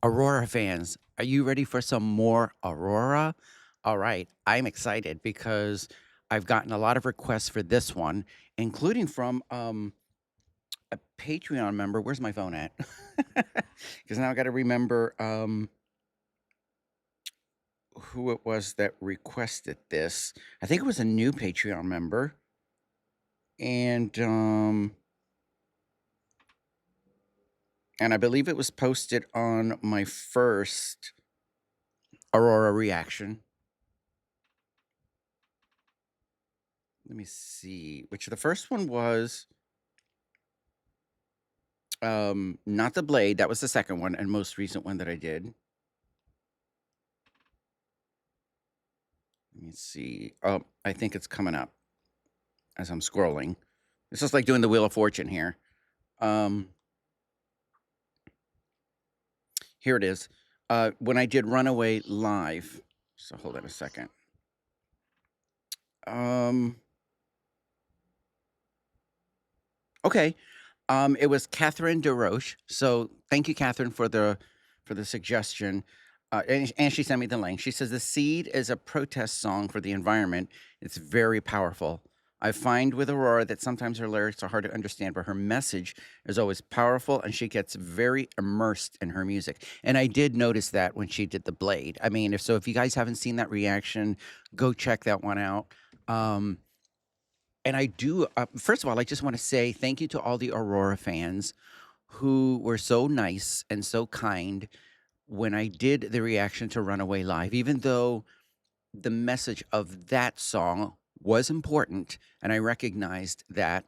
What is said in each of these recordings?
Aurora fans, are you ready for some more Aurora? All right, I'm excited because I've gotten a lot of requests for this one, including from a Patreon member. Where's my phone at? Because now I got to remember who it was that requested this. I think it was a new Patreon member, and and I believe it was posted on my first Aurora reaction. Let me see, which the first one was not the blade. That was the second one and most recent one that I did. Let me see. Oh, I think it's coming up as I'm scrolling. This is like doing the Wheel of Fortune here. Um, Here it is. When I did Runaway live. So hold on a second. Um, okay. It was Katheryn DesRoches. So thank you, Katheryn, for the suggestion. And she sent me the link. She says the seed is a protest song for the environment. It's very powerful. I find with Aurora that sometimes her lyrics are hard to understand, but her message is always powerful, and she gets very immersed in her music. And I did notice that when she did the Blade. I mean, if you guys haven't seen that reaction, go check that one out. Um, and I do. First of all, I just want to say thank you to all the Aurora fans who were so nice and so kind when I did the reaction to Runaway Live, even though the message of that song was important and I recognized that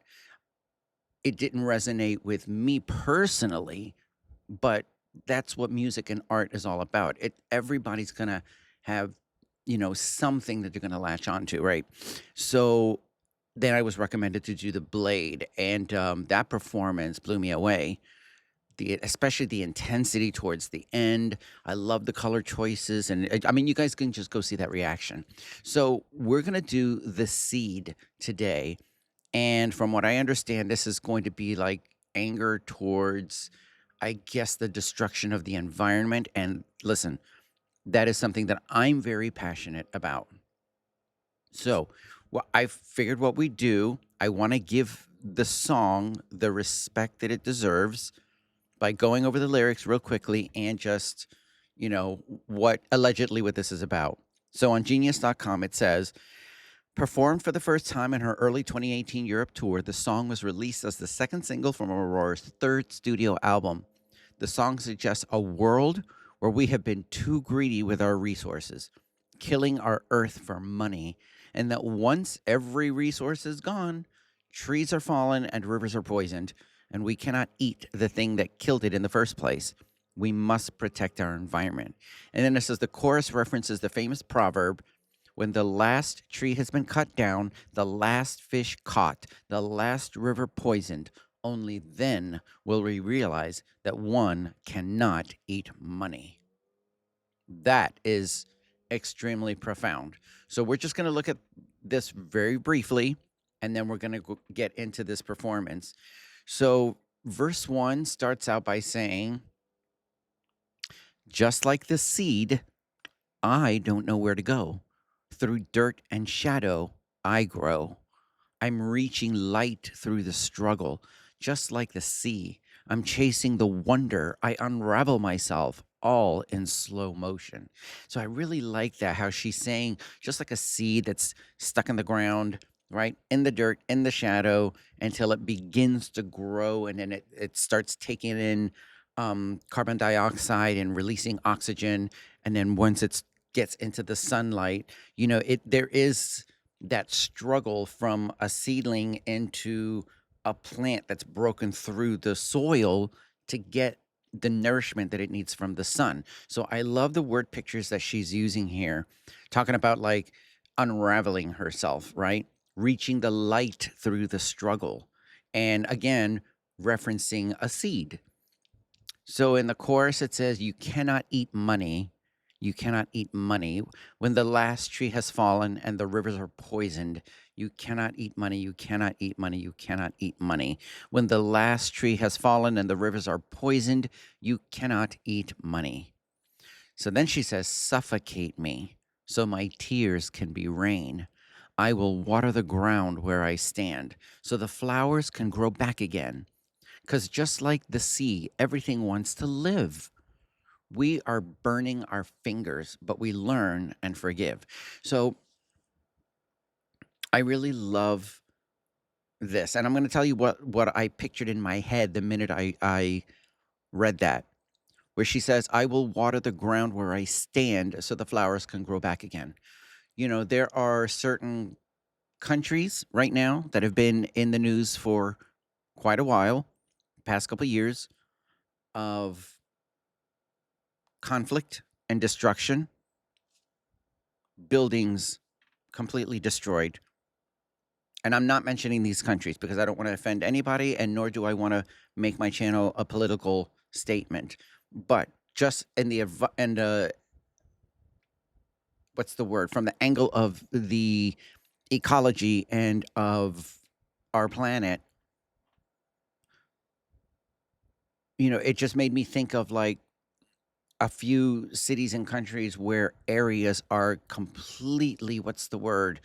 it didn't resonate with me personally, but that's what music and art is all about. Everybody's going to have, something that they're going to latch onto, right? So then I was recommended to do the Blade, and that performance blew me away. Especially the intensity towards the end. I love the color choices, and I mean, you guys can just go see that reaction. So we're gonna do the seed today, and from what I understand, this is going to be like anger towards, I guess, the destruction of the environment. And listen, that is something that I'm very passionate about. So, I figured what we do. I want to give the song the respect that it deserves by going over the lyrics real quickly and just, what this is about. So on genius.com, it says, performed for the first time in her early 2018 Europe tour, the song was released as the second single from Aurora's third studio album. The song suggests a world where we have been too greedy with our resources, killing our earth for money, and that once every resource is gone, trees are fallen and rivers are poisoned, and we cannot eat the thing that killed it in the first place. We must protect our environment. And then it says the chorus references the famous proverb, when the last tree has been cut down, the last fish caught, the last river poisoned, only then will we realize that one cannot eat money. That is extremely profound. So we're just going to look at this very briefly, and then we're going to get into this performance. So verse 1 starts out by saying, just like the seed, I don't know where to go. Through dirt and shadow, I grow. I'm reaching light through the struggle, just like the sea. I'm chasing the wonder. I unravel myself all in slow motion. So I really like that, how she's saying, just like a seed that's stuck in the ground, right? In the dirt, in the shadow, until it begins to grow, and then it starts taking in carbon dioxide and releasing oxygen. And then once it gets into the sunlight, there is that struggle from a seedling into a plant that's broken through the soil to get the nourishment that it needs from the sun. So I love the word pictures that she's using here, talking about like unraveling herself, right? Reaching the light through the struggle. And again, referencing a seed. So in the chorus, it says, you cannot eat money. You cannot eat money. When the last tree has fallen and the rivers are poisoned, You cannot eat money. You cannot eat money. You cannot eat money. When the last tree has fallen and the rivers are poisoned, you cannot eat money. So then she says, suffocate me so my tears can be rain. I will water the ground where I stand so the flowers can grow back again. Because just like the sea, everything wants to live. We are burning our fingers, but we learn and forgive. So I really love this. And I'm going to tell you what I pictured in my head the minute I read that, where she says, I will water the ground where I stand so the flowers can grow back again. You know, there are certain countries right now that have been in the news for quite a while, past couple of years, of conflict and destruction, buildings completely destroyed. And I'm not mentioning these countries because I don't want to offend anybody, and nor do I want to make my channel a political statement. But just in the what's the word, from the angle of the ecology and of our planet, you know, it just made me think of like a few cities and countries where areas are completely, what's the word,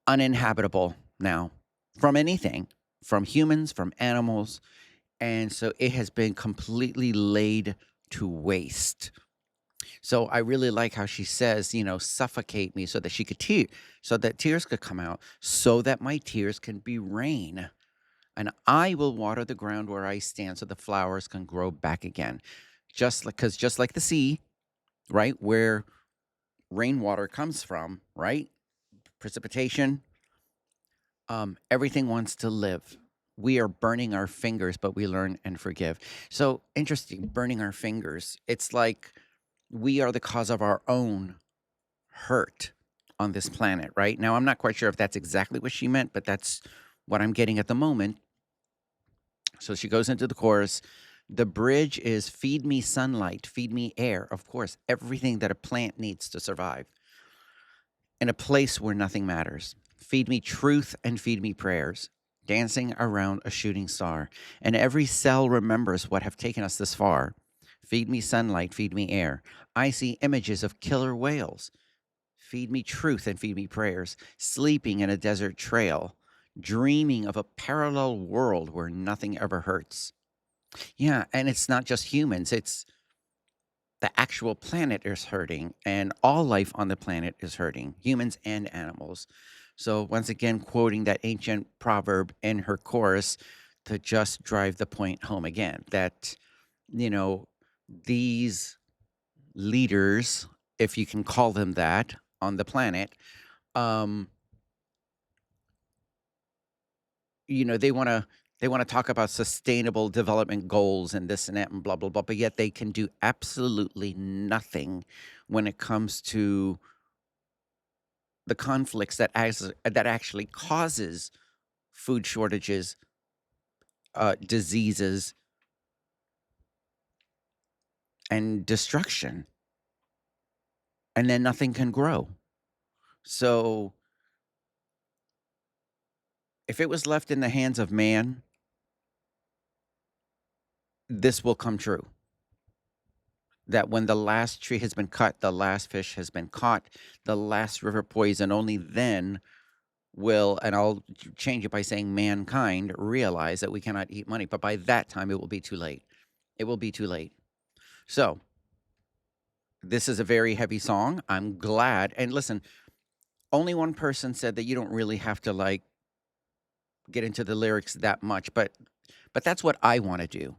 uninhabitable now, from anything, from humans, from animals. And so it has been completely laid to waste. So I really like how she says, you know, suffocate me so that she could so that tears could come out, so that my tears can be rain. And I will water the ground where I stand so the flowers can grow back again. Just like the sea, right, where rainwater comes from, right? Precipitation, everything wants to live. We are burning our fingers, but we learn and forgive. So interesting, burning our fingers. It's like we are the cause of our own hurt on this planet, right? Now, I'm not quite sure if that's exactly what she meant, but that's what I'm getting at the moment. So she goes into the chorus. The bridge is feed me sunlight, feed me air, of course, everything that a plant needs to survive. In a place where nothing matters. Feed me truth and feed me prayers, dancing around a shooting star. And every cell remembers what have taken us this far. Feed me sunlight, feed me air. I see images of killer whales. Feed me truth and feed me prayers, sleeping in a desert trail, dreaming of a parallel world where nothing ever hurts. Yeah, and it's not just humans, it's the actual planet is hurting, and all life on the planet is hurting, humans and animals. So, once again, quoting that ancient proverb in her chorus to just drive the point home again that, you know, these leaders, if you can call them that, on the planet, um, you know, they want to talk about sustainable development goals and this and that and blah blah blah, but yet they can do absolutely nothing when it comes to the conflicts that actually causes food shortages, diseases, and destruction, and then nothing can grow. So if it was left in the hands of man, this will come true. That when the last tree has been cut, the last fish has been caught, the last river poison, only then will, and I'll change it by saying mankind, realize that we cannot eat money. But by that time, it will be too late. It will be too late. So this is a very heavy song. I'm glad. And listen, only one person said that you don't really have to like get into the lyrics that much, but that's what I want to do.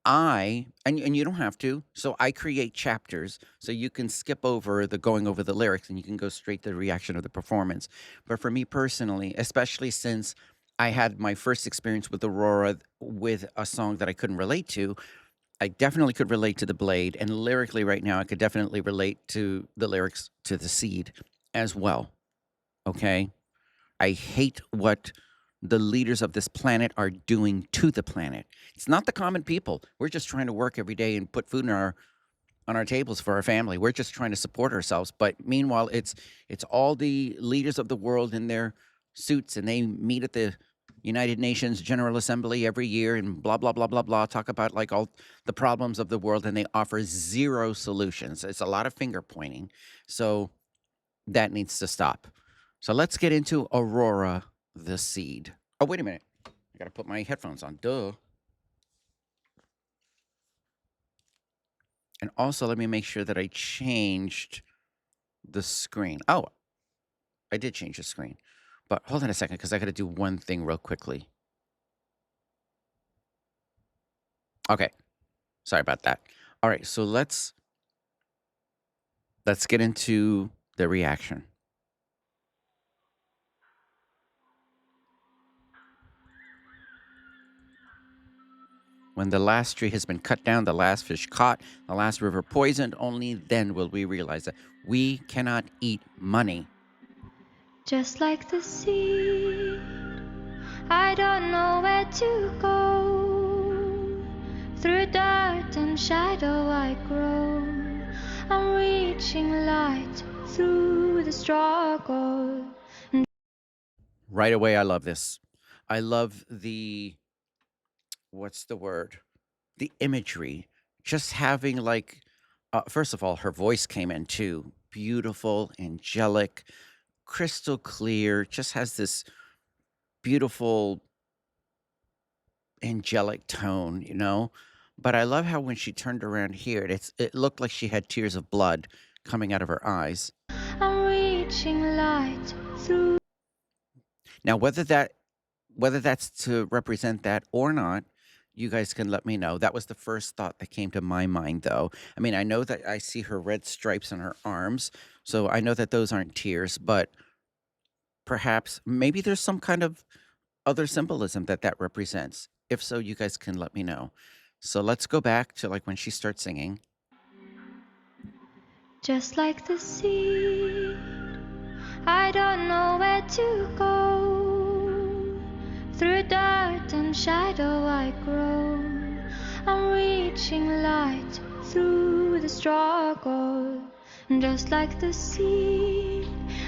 And you don't have to. So I create chapters so you can skip over the going over the lyrics and you can go straight to the reaction of the performance. But for me personally, especially since I had my first experience with Aurora with a song that I couldn't relate to, I definitely could relate to the Blade, and lyrically right now I could definitely relate to the lyrics to the Seed as well. Okay? I hate what the leaders of this planet are doing to the planet. It's not the common people. We're just trying to work every day and put food on our tables for our family. We're just trying to support ourselves. But meanwhile, it's all the leaders of the world in their suits and they meet at the United Nations General Assembly every year and blah, blah, blah, blah, blah, talk about like all the problems of the world, and they offer zero solutions. It's a lot of finger pointing. So that needs to stop. So let's get into Aurora the Seed. Oh, wait a minute. I got to put my headphones on. Duh. And also, let me make sure that I changed the screen. Oh, I did change the screen. But hold on a second, because I got to do one thing real quickly. Okay. Sorry about that. All right, so let's get into the reaction. When the last tree has been cut down, the last fish caught, the last river poisoned, only then will we realize that we cannot eat money. Just like the sea, I don't know where to go. Through dirt and shadow I grow. I'm reaching light through the struggle. Right away, I love this. I love the, what's the word? The imagery. Just having like, first of all, her voice came in too. Beautiful, angelic, crystal clear, just has this beautiful angelic tone, you know? But I love how when she turned around here, it looked like she had tears of blood coming out of her eyes. I'm reaching light through. Now, whether that's to represent that or not, you guys can let me know. That was the first thought that came to my mind, though. I mean, I know that I see her red stripes on her arms, so I know that those aren't tears, but perhaps maybe there's some kind of other symbolism that represents. If so, you guys can let me know. So let's go back to like when she starts singing. Just like the sea, I don't know where to go. Through dirt and shadow I grow. I'm reaching light through the struggle. Just like the sea,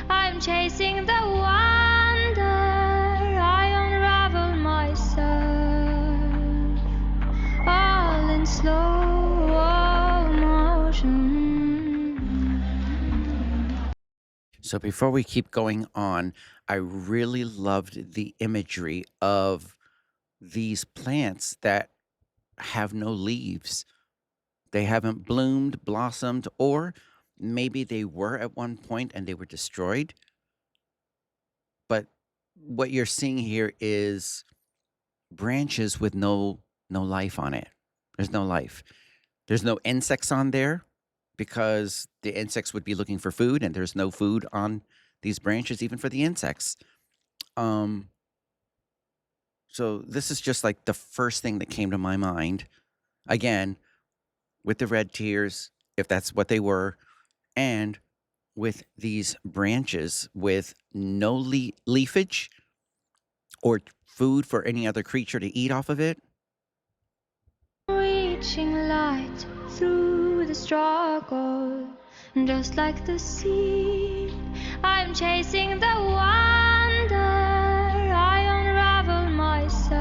I'm chasing the wonder. I unravel myself, all in slow motion. So before we keep going on, I really loved the imagery of these plants that have no leaves. They haven't bloomed, blossomed, or maybe they were at one point and they were destroyed. But what you're seeing here is branches with no life on it. There's no life. There's no insects on there because the insects would be looking for food, and there's no food on these branches even for the insects. So this is just like the first thing that came to my mind. Again, with the red tears, if that's what they were, and with these branches with no leafage or food for any other creature to eat off of it. Reaching light through the struggle, just like the sea, I'm chasing the wonder. I unravel myself,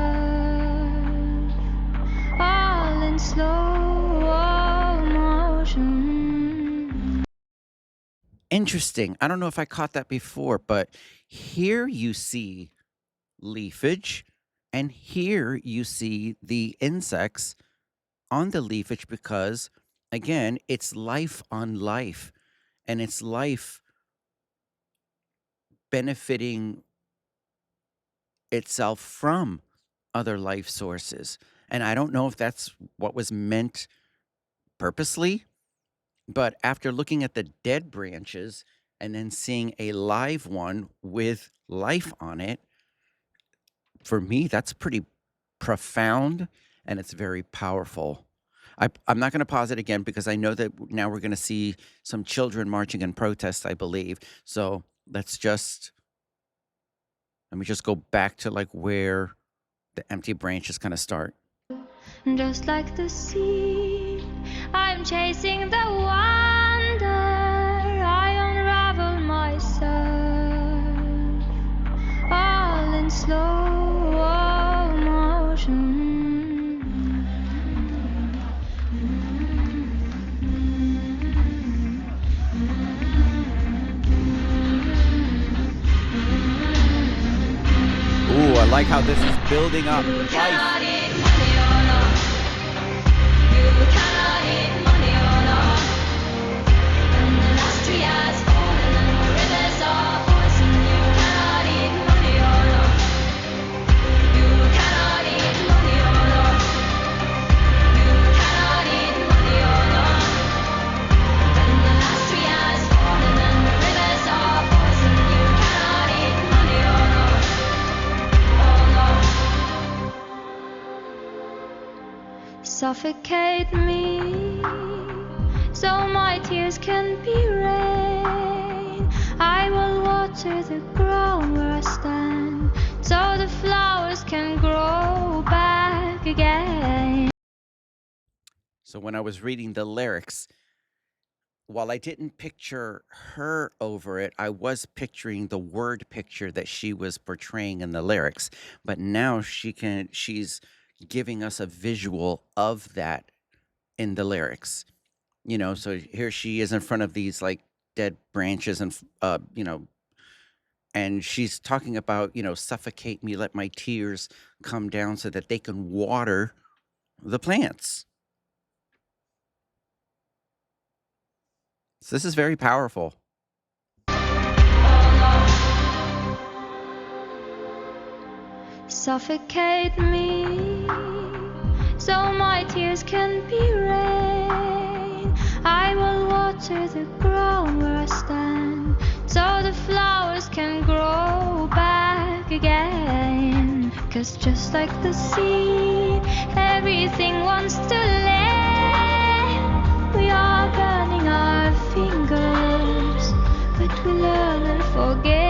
all in slow motion. Interesting. I don't know if I caught that before, but here you see leafage, and here you see the insects on the leafage because, again, it's life on life, and it's life benefiting itself from other life sources. And I don't know if that's what was meant purposely, but after looking at the dead branches and then seeing a live one with life on it, for me, that's pretty profound and it's very powerful. I'm not going to pause it again because I know that now we're going to see some children marching in protest, I believe. So let me just go back to like where the empty branches kind of start. Just like the sea, I'm chasing the wonder. I unravel myself, like how this is building up You life. cannot eat money or not. You cannot eat money or not. And the last tree has fallen and the rivers are poison. You cannot eat money or not. You cannot eat money or not. You cannot eat money or not. And the last tree has fallen and the rivers are poison. You cannot eat money or not. Suffocate me, so my tears can be rain. I will water the ground where I stand, so the flowers can grow back again. So when I was reading the lyrics, while I didn't picture her over it, I was picturing the word picture that she was portraying in the lyrics. But now she's giving us a visual of that in the lyrics. You know, so here she is in front of these like dead branches and and she's talking about, suffocate me, let my tears come down so that they can water the plants. So this is very powerful. Suffocate me, so my tears can be rain. I will water the ground where I stand, so the flowers can grow back again. 'Cause just like the seed, everything wants to live. We are burning our fingers, but we learn and forget.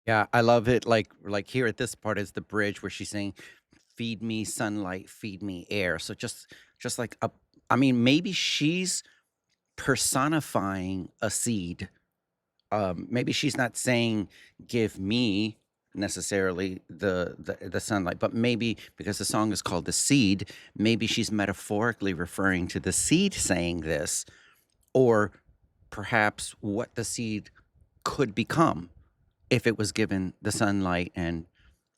Yeah, I love it. Like here at this part is the bridge where she's saying, "Feed me sunlight, feed me air." So just like I mean, maybe she's personifying a seed. Maybe she's not saying, "Give me." Necessarily the sunlight, but maybe because the song is called The Seed, maybe she's metaphorically referring to the seed saying this, or perhaps what the seed could become if it was given the sunlight and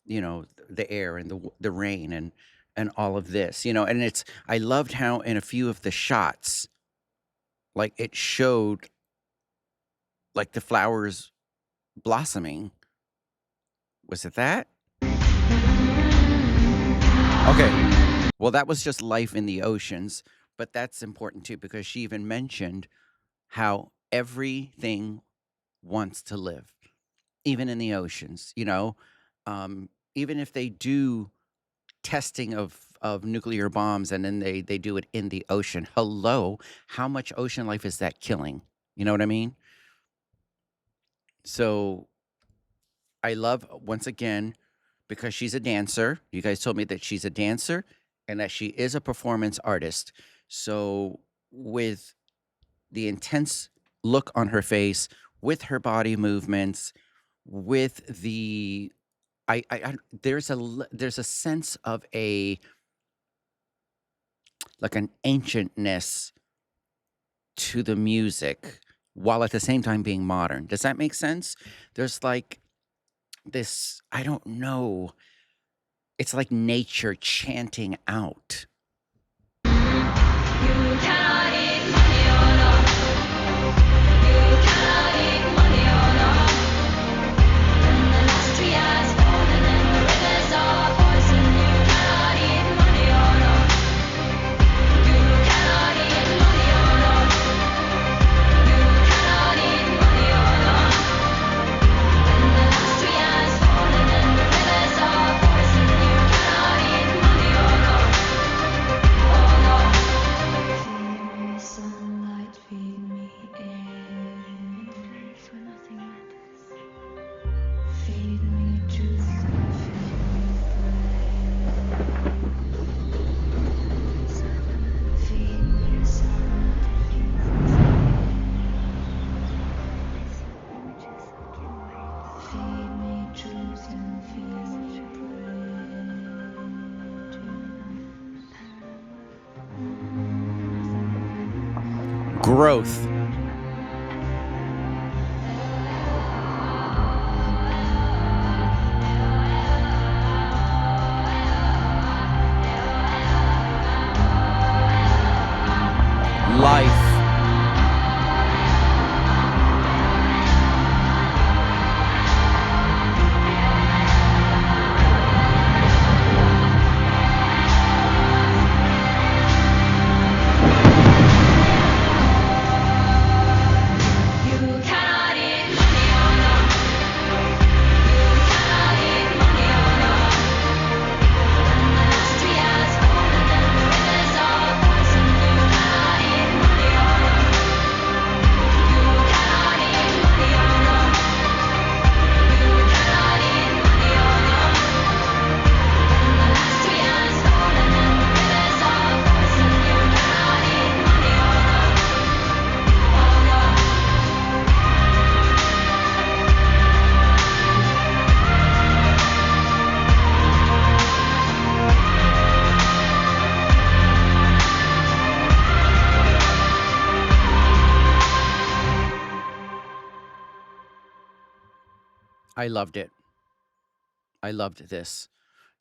the air and the rain and all of this. And I loved how in a few of the shots, like it showed like the flowers blossoming. Was it that? Okay. Well, that was just life in the oceans, but that's important too because she even mentioned how everything wants to live, even in the oceans. Even if they do testing of nuclear bombs and then they do it in the ocean. Hello, how much ocean life is that killing? You know what I mean? So I love, once again, because she's a dancer. You guys told me that she's a dancer and that she is a performance artist. So with the intense look on her face, with her body movements, with the there's a sense of like an ancientness to the music while at the same time being modern. Does that make sense? There's like this, I don't know. It's like nature chanting out. You cannot eat money or not. You cannot eat money or not. And the last tree has fallen and the rivers are poison. You cannot eat money or not. You cannot eat money or Growth. Life. I loved it. I loved this.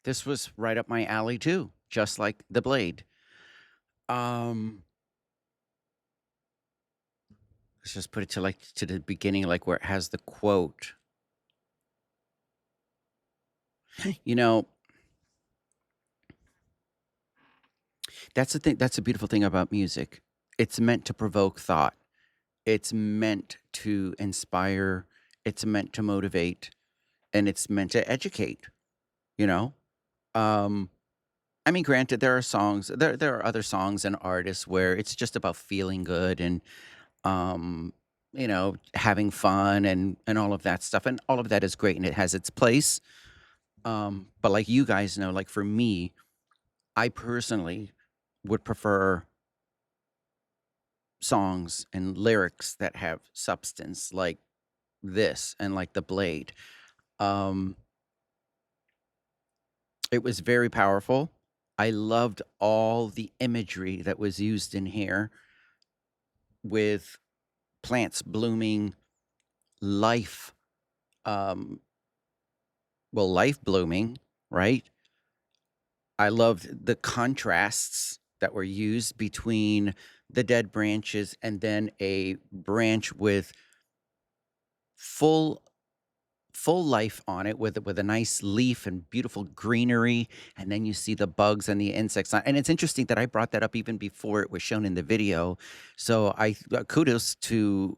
This was right up my alley too, just like The Blade. Um let's just put it to the beginning, like where it has the quote. You know, that's the thing, that's a beautiful thing about music. It's meant to provoke thought. It's meant to inspire, it's meant to motivate, and it's meant to educate, you know? Um I mean, granted, there are songs, there are other songs and artists where it's just about feeling good and um, having fun and all of that stuff, and all of that is great and it has its place. But like you guys know, like for me, I personally would prefer songs and lyrics that have substance, like this and like The Blade. Um, it was very powerful. I loved all the imagery that was used in here with plants blooming, life, um, life blooming, right? I loved the contrasts that were used between the dead branches and then a branch with full full life on it with a nice leaf and beautiful greenery, and then you see the bugs and the insects and it's interesting that I brought that up even before it was shown in the video. So I kudos to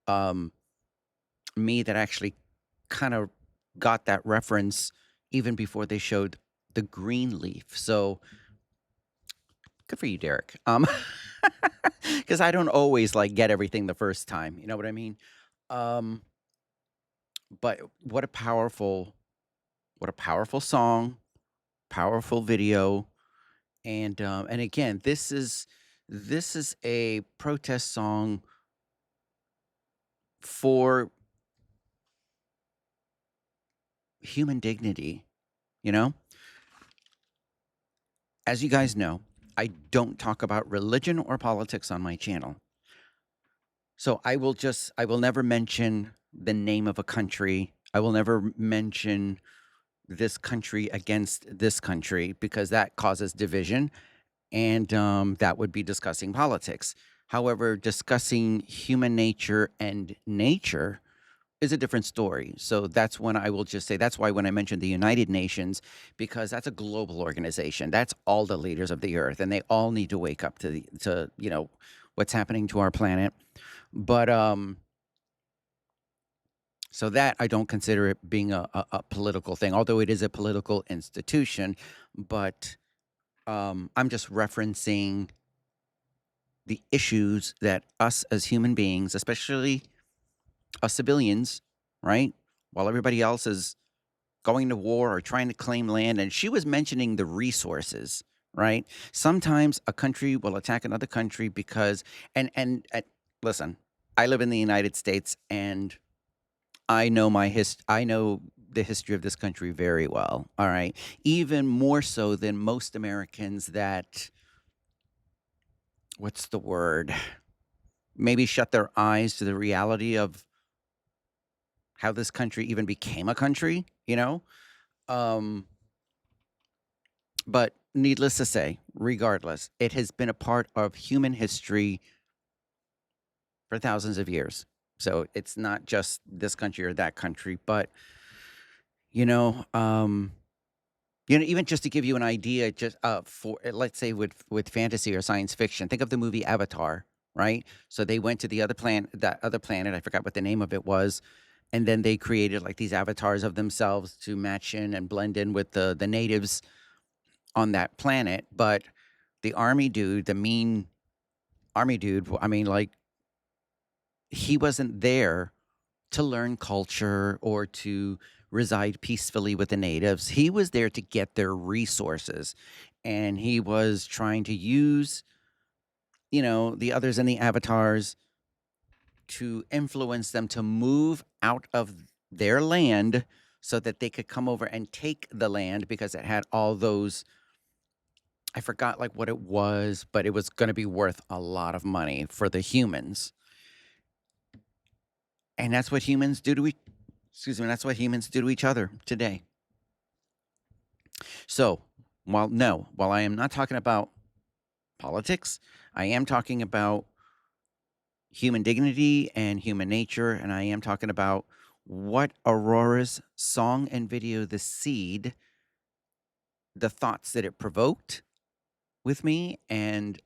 um me that actually kind of got that reference even before they showed the green leaf. So good for you, Derek. Because I don't always like get everything the first time. You know what I mean? Um, but what a powerful song, powerful video, and again, this is a protest song for human dignity. You know, as you guys know, I don't talk about religion or politics on my channel. So I will never mention the name of a country. I will never mention this country against this country because that causes division and that would be discussing politics. However, discussing human nature and nature is a different story. So that's when I will just say that's why when I mentioned the United Nations, because that's a global organization. That's all the leaders of the earth, and they all need to wake up to what's happening to our planet. But so that I don't consider it being a political thing, although it is a political institution. But I'm just referencing the issues that us as human beings, especially us civilians, right? While everybody else is going to war or trying to claim land. And she was mentioning the resources, right? Sometimes a country will attack another country because, and listen, I live in the United States and I know I know the history of this country very well. All right. Even more so than most Americans that, what's the word? Maybe shut their eyes to the reality of how this country even became a country, you know? Um, but needless to say, regardless, it has been a part of human history for thousands of years. So it's not just this country or that country, but you know, um, even just to give you an idea, just for let's say with fantasy or science fiction, think of the movie Avatar, right? So they went to the other planet, that other planet. I forgot what the name of it was, and then they created like these avatars of themselves to match in and blend in with the natives on that planet. But the army dude, the mean army dude, I mean, like he wasn't there to learn culture or to reside peacefully with the natives. He was there to get their resources. And he was trying to use, the others in the avatars to influence them to move out of their land so that they could come over and take the land because it had all those. I forgot like what it was, but it was going to be worth a lot of money for the humans. And that's what humans do to excuse me, that's what humans do to each other today. So, while I am not talking about politics, I am talking about human dignity and human nature, and I am talking about what Aurora's song and video, The Seed, the thoughts that it provoked with me, and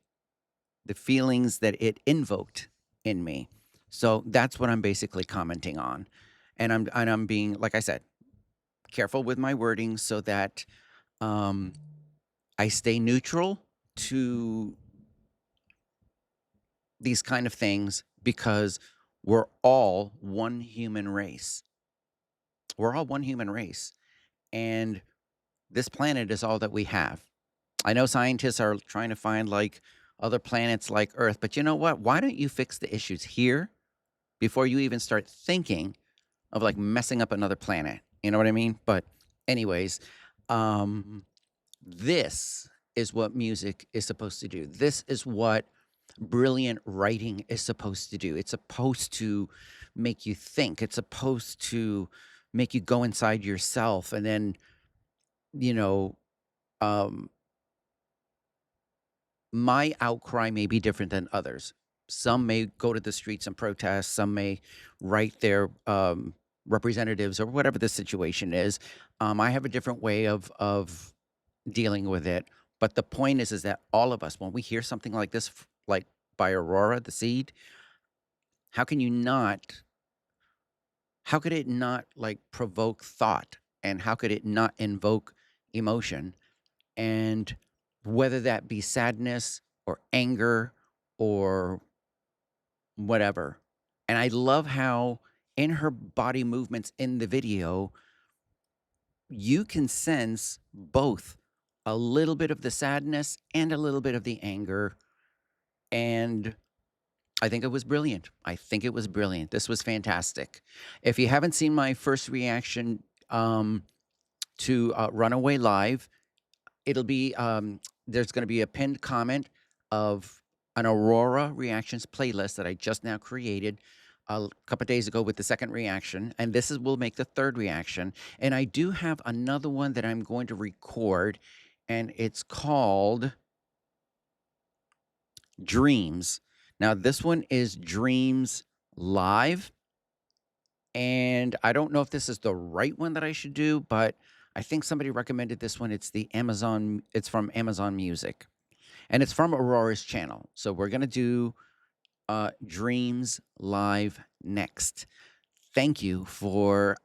the feelings that it invoked in me. So that's what I'm basically commenting on. And I'm being, like I said, careful with my wording so that um, I stay neutral to these kind of things because we're all one human race. We're all one human race. And this planet is all that we have. I know scientists are trying to find like other planets like Earth, but you know what? Why don't you fix the issues here before you even start thinking of like messing up another planet? You know what I mean? But, anyways, um, this is what music is supposed to do. This is what brilliant writing is supposed to do. It's supposed to make you think. It's supposed to make you go inside yourself and then, you know, um, my outcry may be different than others. Some may go to the streets and protest. Some may write their representatives or whatever the situation is. I have a different way of dealing with it. But the point is that all of us, when we hear something like this, like by Aurora, The Seed, how can you not? How could it not like provoke thought, and how could it not invoke emotion? And whether that be sadness or anger or whatever. And I love how in her body movements in the video, you can sense both a little bit of the sadness and a little bit of the anger. And I think it was brilliant. I think it was brilliant. This was fantastic. If you haven't seen my first reaction to Runaway Live, it'll be there's going to be a pinned comment of an Aurora reactions playlist that I just now created a couple days ago with the second reaction, and this is will make the third reaction. And I do have another one that I'm going to record, and it's called Dreams. Now this one is Dreams Live, and I don't know if this is the right one that I should do, but I think somebody recommended this one. It's from Amazon Music, and it's from Aurora's channel. So we're gonna do Dreams Live next. Thank you for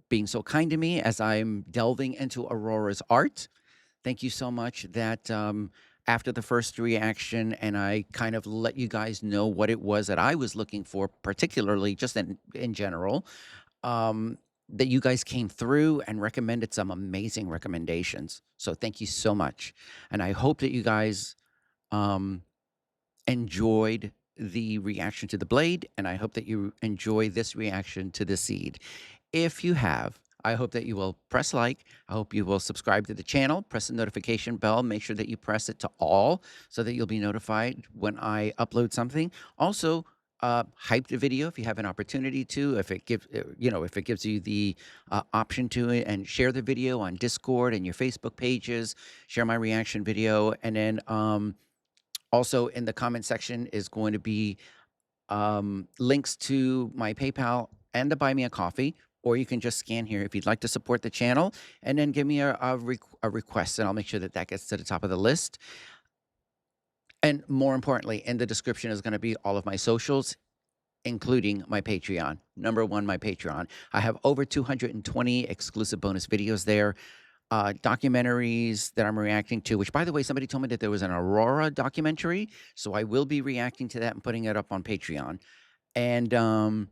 being so kind to me as I'm delving into Aurora's art. Thank you so much that after the first reaction, and I kind of let you guys know what it was that I was looking for, particularly just in general, that you guys came through and recommended some amazing recommendations. So thank you so much. And I hope that you guys enjoyed the reaction to the blade, and I hope that you enjoy this reaction to the seed. if you have, I hope that you will press like. I hope you will subscribe to the channel, press the notification bell, make sure that you press it to all so that you'll be notified when I upload something. Also, hype the video if you have an opportunity to, if it gives, if it gives you the option to it, and share the video on Discord and your Facebook pages, share my reaction video. And then also in the comment section is going to be links to my PayPal and to buy me a coffee, or you can just scan here if you'd like to support the channel, and then give me a request, and I'll make sure that that gets to the top of the list. And more importantly, in the description is going to be all of my socials, including my Patreon. Number one, my Patreon. I have over 220 exclusive bonus videos there. Documentaries that I'm reacting to, which, by the way, somebody told me that there was an Aurora documentary. So I will be reacting to that and putting it up on Patreon. And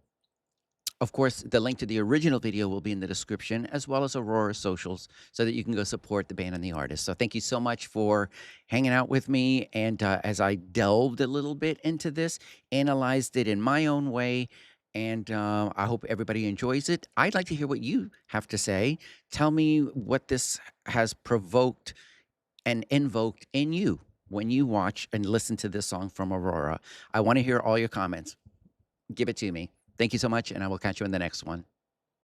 of course, the link to the original video will be in the description, as well as Aurora's socials, so that you can go support the band and the artist. So thank you so much for hanging out with me. And as I delved a little bit into this, analyzed it in my own way, and I hope everybody enjoys it. I'd like to hear what you have to say. Tell me what this has provoked and invoked in you when you watch and listen to this song from Aurora. I want to hear all your comments. Give it to me. Thank you so much, and I will catch you in the next one.